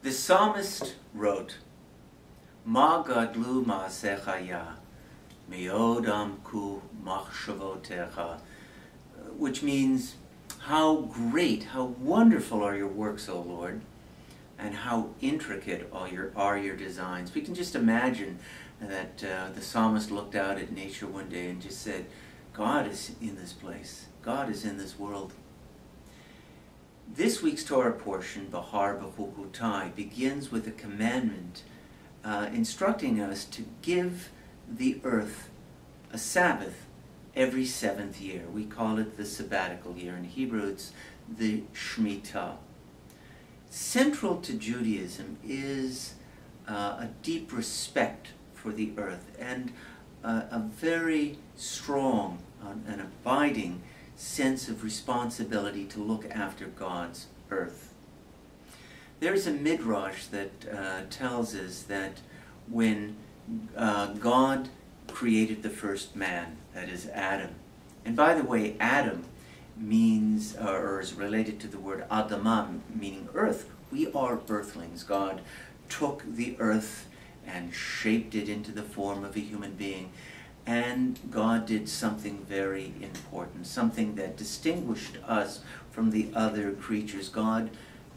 The psalmist wrote, Ma gadlu ma'asecha ya, me'od amku machshavotecha, which means, how great, how wonderful are your works, O Lord, and how intricate are your designs. We can just imagine that the psalmist looked out at nature one day and just said, God is in this place. God is in this world. This week's Torah portion, Behar-Bechukotai, begins with a commandment instructing us to give the earth a Sabbath every 7th year. We call it the Sabbatical year. In Hebrew, it's the Shemitah. Central to Judaism is a deep respect for the earth and a very strong and abiding sense of responsibility to look after God's earth. There's a midrash that tells us that when God created the first man, that is Adam, and by the way, Adam means, or is related to the word Adamah, meaning earth. We are earthlings. God took the earth and shaped it into the form of a human being. And God did something very important, something that distinguished us from the other creatures. God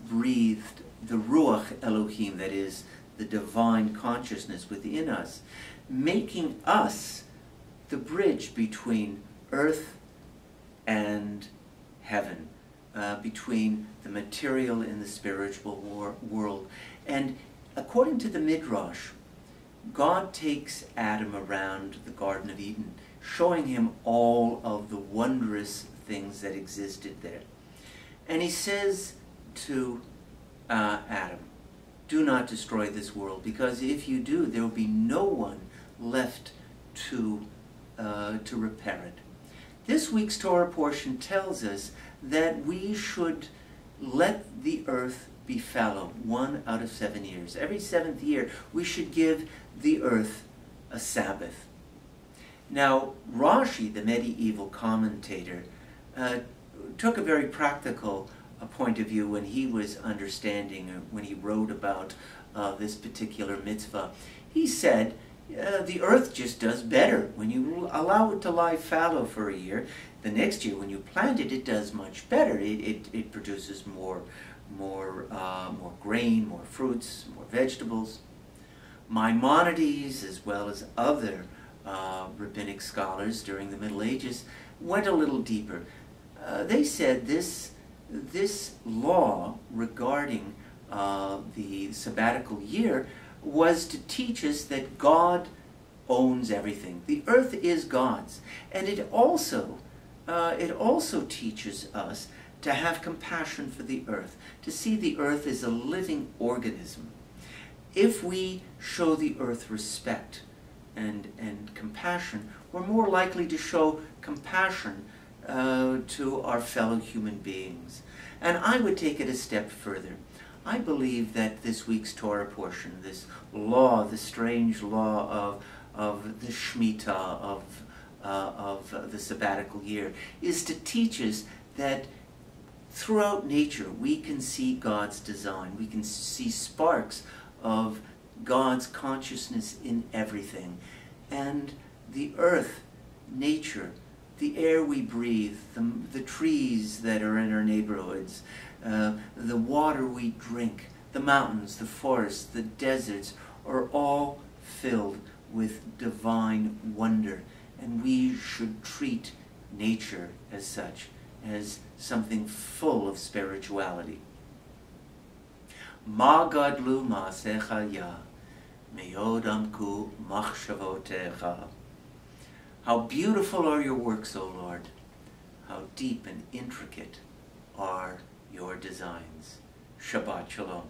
breathed the Ruach Elohim, that is, the divine consciousness within us, making us the bridge between earth and heaven, between the material and the spiritual world. And according to the Midrash, God takes Adam around the Garden of Eden, showing him all of the wondrous things that existed there. And he says to Adam, do not destroy this world, because if you do, there will be no one left to repair it. This week's Torah portion tells us that we should let the earth be fallow 1 out of 7 years. Every 7th year, we should give the earth a Sabbath. Now, Rashi, the medieval commentator, took a very practical point of view when he was understanding, when he wrote about this particular mitzvah. He said, the earth just does better. When you allow it to lie fallow for a year, the next year when you plant it, it does much better. It produces more grain, more fruits, more vegetables. Maimonides, as well as other rabbinic scholars during the Middle Ages, went a little deeper. They said this law regarding the sabbatical year was to teach us that God owns everything. The earth is God's. And it also teaches us to have compassion for the earth, to see the earth as a living organism. If we show the earth respect and compassion, we're more likely to show compassion to our fellow human beings. And I would take it a step further. I believe that this week's Torah portion, this law, the strange law of the Shemitah, of the sabbatical year, is to teach us that throughout nature we can see God's design. We can see sparks of God's consciousness in everything. And the earth, nature, the air we breathe, the trees that are in our neighborhoods, the water we drink, the mountains, the forests, the deserts are all filled with divine wonder. And we should treat nature as such, as something full of spirituality. Ma gadlu ma'asecha ya, me'od amku machshavotecha. How beautiful are your works, O Lord. How deep and intricate are your designs. Shabbat Shalom.